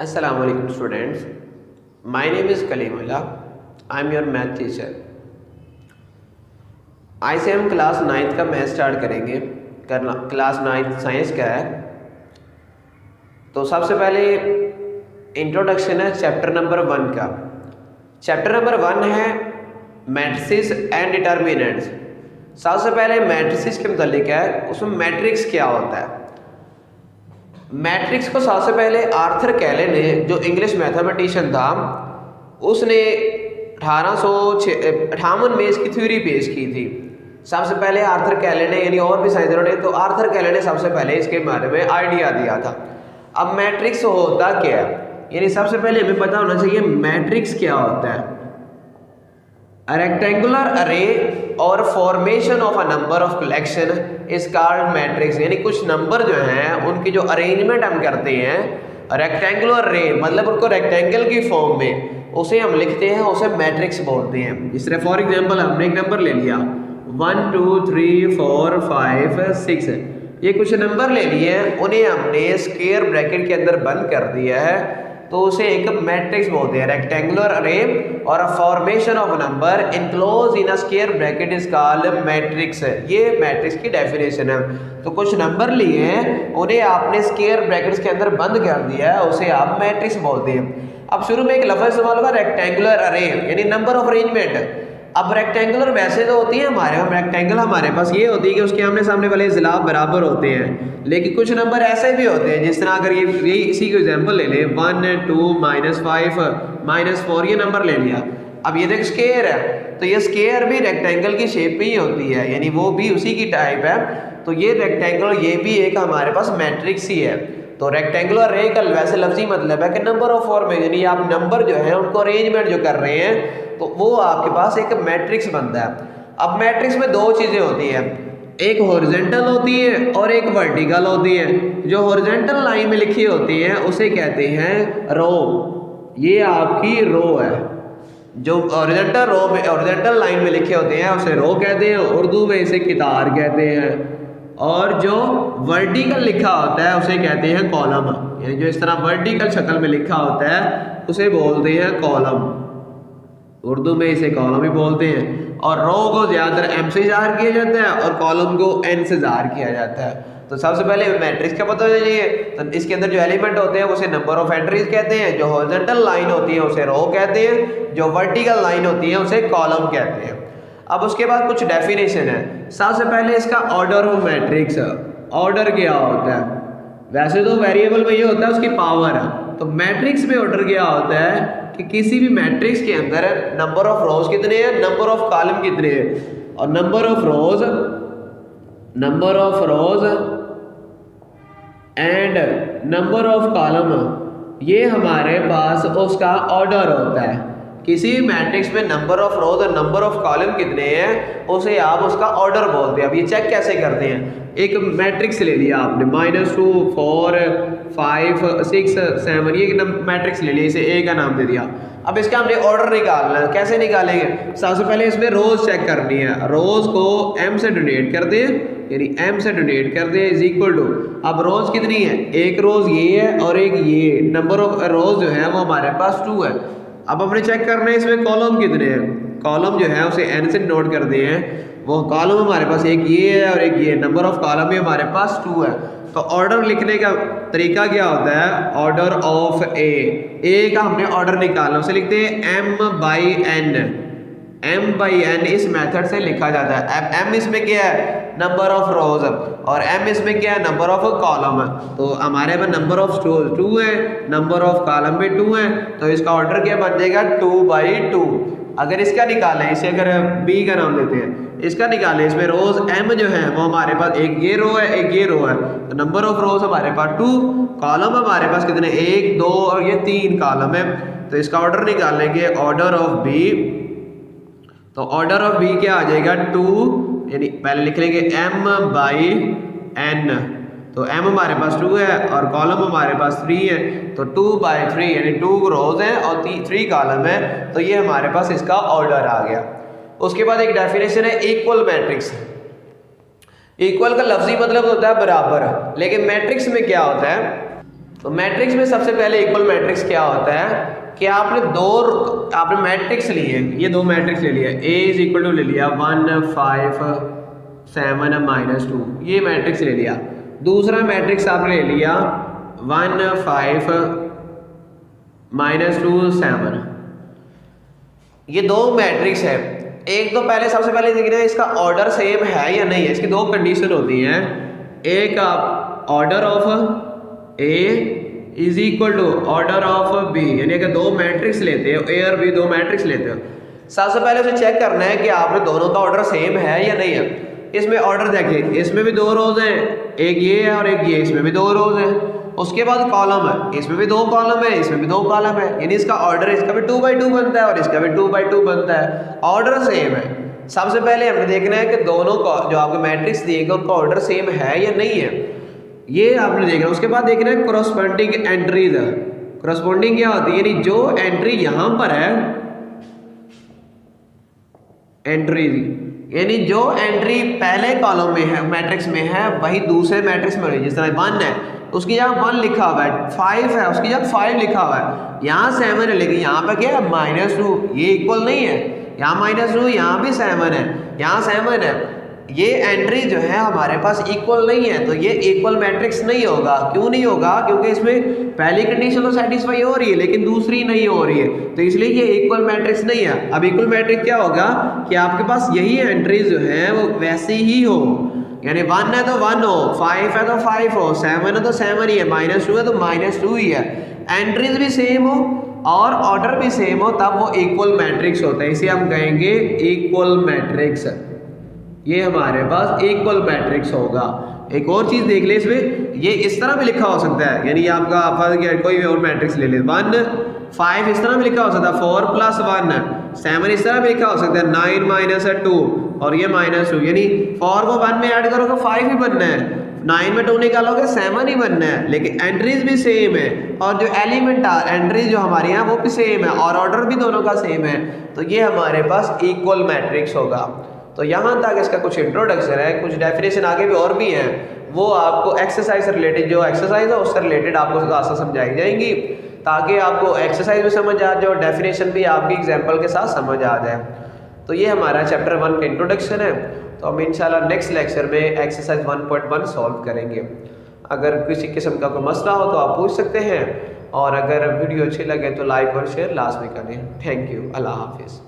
Assalamu alaikum students. My name is Kalimullah. I am your math teacher. आज से हम class 9th का math start करेंगे। Class 9th science का है। तो सबसे पहले इंट्रोडक्शन है चैप्टर नंबर 1 का। चैप्टर नंबर 1 है मैट्रिसेस एंड डिटर्मिनेंट्स। सबसे पहले मैट्रिसेस के मुतालिक है, उसमें मैट्रिक्स क्या होता है। मैट्रिक्स को सबसे पहले आर्थर कैले ने, जो इंग्लिश मैथमेटिशियन था, उसने 1858 में इसकी थ्योरी पेश की थी। सबसे पहले आर्थर कैले ने, यानी और भी साइंसदानों ने, तो आर्थर कैले ने सबसे पहले इसके बारे में आइडिया दिया था। अब मैट्रिक्स होता क्या है, यानी सबसे पहले हमें पता होना चाहिए मैट्रिक्स क्या होता है। रेक्टेंगुलर अरे और formation of a number of collection is called matrix. यानी कुछ नंबर जो हैं उनकी जो अरेंजमेंट हम करते हैं रेक्टेंगुलर अरे, मतलब उनको रेक्टेंगल की फॉर्म में उसे हम लिखते हैं, उसे मैट्रिक्स बोलते हैं। जिस तरह फॉर एग्जांपल हमने एक नंबर ले लिया 1 2 3 4 5 6, ये कुछ नंबर ले लिए, उन्हें हमने स्क्वायर ब्रैकेट के अंदर बंद कर दिया है, तो उसे एक मैट्रिक्स बोलते हैं। रेक्टेंगुलर अरे और a formation of number enclose in a square bracket is called matrix. ये मैट्रिक्स की डेफिनेशन है। तो कुछ नंबर लिए हैं, उन्हें आपने स्क्वायर ब्रैकेट्स के अंदर बंद कर दिया है, उसे आप मैट्रिक्स बोलते हैं। अब शुरू में एक लफ्ज़ इस्तेमाल हुआ रेक्टेंगुलर अरे, यानी नंबर ऑफ अरेंजमेंट। अब रेक्टेंगुलर वैसे तो होती है रेक्टेंगल हमारे पास ये होती है कि उसके आमने सामने वाले ज़िला बराबर होते हैं, लेकिन कुछ नंबर ऐसे भी होते हैं, जिस तरह अगर ये इसी को एग्जांपल ले लें 1 2 -5 -4, ये नंबर ले लिया। अब ये देख स्क्वायर है, तो ये स्क्वायर भी रेक्टेंगल की शेप में ही होती है, यानी वो भी उसी की टाइप है। तो ये रेक्टेंगल, ये भी एक हमारे पास मैट्रिक्स ही है। तो रेक्टेंगुलर अरे का वैसे लफ्जी मतलब है कि नंबर ऑफ फॉर्म, यानी आप नंबर जो है उनको अरेंजमेंट जो कर रहे हैं, तो वो आपके पास एक मैट्रिक्स बनता है। अब मैट्रिक्स में दो चीज़ें होती हैं, एक हॉरिजॉन्टल होती है और एक वर्टिकल होती है। जो हॉरिजॉन्टल लाइन में लिखी होती है उसे कहते हैं रो, ये आपकी रो है। जो हॉरिजॉन्टल लाइन में लिखे होते हैं उसे रो कहते हैं, उर्दू में इसे कितार कहते हैं। और जो वर्टिकल लिखा होता है उसे कहते हैं कॉलम, यानी जो इस तरह वर्टिकल शक्ल में लिखा होता है उसे बोलते हैं कॉलम, उर्दू में इसे कॉलम ही बोलते हैं। और रो को ज़्यादातर एम से ज़ाहिर किया जाता है और कॉलम को एन से ज़ाहिर किया जाता है। तो सबसे पहले मैट्रिक्स का पता होना चाहिए। तो इसके अंदर जो एलिमेंट होते हैं उसे नंबर ऑफ एंट्रीज कहते हैं, जो हॉरिजॉन्टल लाइन होती है उसे रो कहते हैं, जो वर्टिकल लाइन होती है उसे कॉलम कहते हैं। अब उसके बाद कुछ डेफिनेशन है। सबसे पहले इसका ऑर्डर ऑफ मैट्रिक्स। ऑर्डर क्या होता है, वैसे तो वेरिएबल में ये होता है उसकी पावर, तो मैट्रिक्स में ऑर्डर क्या होता है कि किसी भी मैट्रिक्स के अंदर नंबर ऑफ रोज कितने हैं, नंबर ऑफ कॉलम कितने हैं, और number of rose and number of column, ये हमारे पास उसका ऑर्डर होता है। किसी भी मैट्रिक्स में नंबर ऑफ रोज और नंबर ऑफ कॉलम कितने हैं उसे आप उसका ऑर्डर बोलते हैं। अब ये चेक कैसे करते हैं, एक मैट्रिक्स ले लिया आपने -2 4 5 6 7, ये मैट्रिक्स ले लिया, इसे ए का नाम दे दिया। अब इसका हमने ऑर्डर निकालना है, कैसे निकालेंगे। सबसे पहले इसमें रोज चेक करनी है, रोज को m से डोनेट कर दें, यानी m से डोनेट कर दें इज इक्वल टू, अब रोज कितनी है, एक रोज ये है और एक ये, नंबर ऑफ रोज जो है वो हमारे पास 2 है। अब हमने चेक करना है इसमें कॉलम कितने हैं, कॉलम जो है उसे n से नोट कर दिए हैं, वो कॉलम हमारे पास एक ये है और एक ये, नंबर ऑफ कॉलम भी हमारे पास 2 है। तो ऑर्डर लिखने का तरीका क्या होता है, ऑर्डर ऑफ ए का हमने ऑर्डर निकालना, उसे लिखते हैं m/n। m/n इस मेथड से लिखा जाता है। अब m इसमें क्या है, नंबर ऑफ रोज, और m इसमें क्या है, नंबर ऑफ कॉलम। तो हमारे पास नंबर ऑफ 2 है, नंबर ऑफ कॉलम भी 2 है, तो इसका ऑर्डर क्या बन जाएगा 2/2। अगर इसका निकालें, इसे अगर b का नाम देते हैं, इसका निकालें, इसमें रोज m जो है वो हमारे पास एक ये रो है एक ये रो है, तो नंबर ऑफ रोज हमारे पास 2, कॉलम हमारे पास कितने 1 2 और ये 3 कॉलम है। तो इसका ऑर्डर निकालेंगे, ऑर्डर ऑफ b, तो ऑर्डर ऑफ b क्या आ जाएगा 2, यानी पहले लिख लेंगे m/n, तो m हमारे पास 2 है और कॉलम हमारे पास 3 है, तो 2/3 यानी 2 रोज है और 3 कॉलम है, तो ये हमारे पास इसका ऑर्डर आ गया। उसके बाद एक डेफिनेशन है इक्वल मैट्रिक्स। इक्वल का लफ्जी मतलब होता है बराबर, लेकिन मैट्रिक्स में क्या होता है, तो मैट्रिक्स में सबसे पहले इक्वल मैट्रिक्स क्या होता है कि आपने मैट्रिक्स लिए, ये दो मैट्रिक्स ले लिया, A इज इक्वल टू ले लिया 1 5 7 -2, ये मैट्रिक्स ले लिया। दूसरा मैट्रिक्स आपने ले लिया 1 5 -2 7, ये दो मैट्रिक्स है। एक तो पहले सबसे पहले देखना है इसका ऑर्डर सेम है या नहीं है। इसकी दो कंडीशन होती हैं, एक आप order of A is equal to order of B, यानी अगर दो मैट्रिक्स लेते हो ए और बी, दो मैट्रिक्स लेते हो, सबसे पहले उसे चेक करना है कि आपने दोनों का ऑर्डर सेम है या नहीं है। इसमें ऑर्डर देखिए, इसमें भी दो रोज हैं, एक ये है और एक ये, इसमें भी दो रोज हैं। उसके बाद कॉलम है, इसमें भी दो कॉलम है, इसमें भी दो कॉलम है, यानी इसका ऑर्डर इसका भी 2 by 2 बनता है और इसका भी 2 by 2 बनता है, ऑर्डर सेम है। सबसे पहले हमें देखना है कि दोनों का जो आपको मैट्रिक्स दिएगा उनका ऑर्डर सेम है या नहीं है, ये आपने देखना। उसके बाद देखना है कोरस्पोंडिंग एंट्रीज। कोरस्पोंडिंग क्या होती है, यानी जो एंट्री यहां पर है, एंट्रीज यानी जो एंट्री पहले कॉलम में है मैट्रिक्स में है वही दूसरे मैट्रिक्स में होगी। जिस तरह 1 है उसकी जगह 1 लिखा हुआ है, 5 है उसकी जगह 5 लिखा हुआ है, यहाँ 7 है लेकिन यहाँ पे क्या है -2, ये इक्वल नहीं है। यहाँ -2, यहाँ भी 7 है, यहाँ 7 है, ये एंट्री जो है हमारे पास इक्वल नहीं है, तो ये इक्वल मैट्रिक्स नहीं होगा। क्यों नहीं होगा? क्योंकि इसमें पहली कंडीशन तो सेटिस्फाई हो रही है लेकिन दूसरी नहीं हो रही है, तो इसलिए ये इक्वल मैट्रिक्स नहीं है। अब इक्वल मैट्रिक्स क्या होगा कि आपके पास यही एंट्रीज जो है वो वैसी ही हो, यानी 1 है तो 1 हो, 5 है तो 5 हो, 7 है तो 7 ही है, -2 है तो -2 ही है, एंट्रीज भी सेम हो और ऑर्डर भी सेम हो, तब वो इक्वल मैट्रिक्स होता है। इसे हम कहेंगे इक्वल मैट्रिक्स। ये हमारे पास इक्वल मैट्रिक्स होगा। एक और चीज देख ले, इसमें ये इस तरह भी लिखा हो सकता है, यानी आपका कोई भी और मैट्रिक्स ले ले, 1 5 इस तरह भी लिखा हो सकता है, 4 + 1 7 इस तरह भी लिखा हो सकता है, 9 - 2 और ये -2, यानी 4 को 1 में ऐड करोगे 5 ही बनना है, 9 में 2 निकालोगे 7 ही बनना है, लेकिन एंट्रीज भी सेम है और जो एलिमेंट एंट्रीज जो हमारी हैं वो भी सेम है और ऑर्डर भी दोनों का सेम है, तो ये हमारे पास इक्वल मैट्रिक्स होगा। तो यहाँ तक इसका कुछ इंट्रोडक्शन है, कुछ डेफिनेशन आगे भी और भी हैं, वो आपको एक्सरसाइज से रिलेटेड, जो एक्सरसाइज है उससे रिलेटेड आपको क्लासेस समझाई जाएंगी ताकि आपको एक्सरसाइज भी समझ आ जाए और डेफिनेशन भी आपकी एग्जाम्पल के साथ समझ आ जाए। तो ये हमारा चैप्टर 1 का इंट्रोडक्शन है। तो हम इंशाल्लाह नेक्स्ट लेक्चर में एक्सरसाइज 1.1 सॉल्व करेंगे। अगर किसी किस्म का कोई मसला हो तो आप पूछ सकते हैं, और अगर वीडियो अच्छी लगे तो लाइक और शेयर लाजमी करें। थैंक यू, अल्लाह हाफिज़।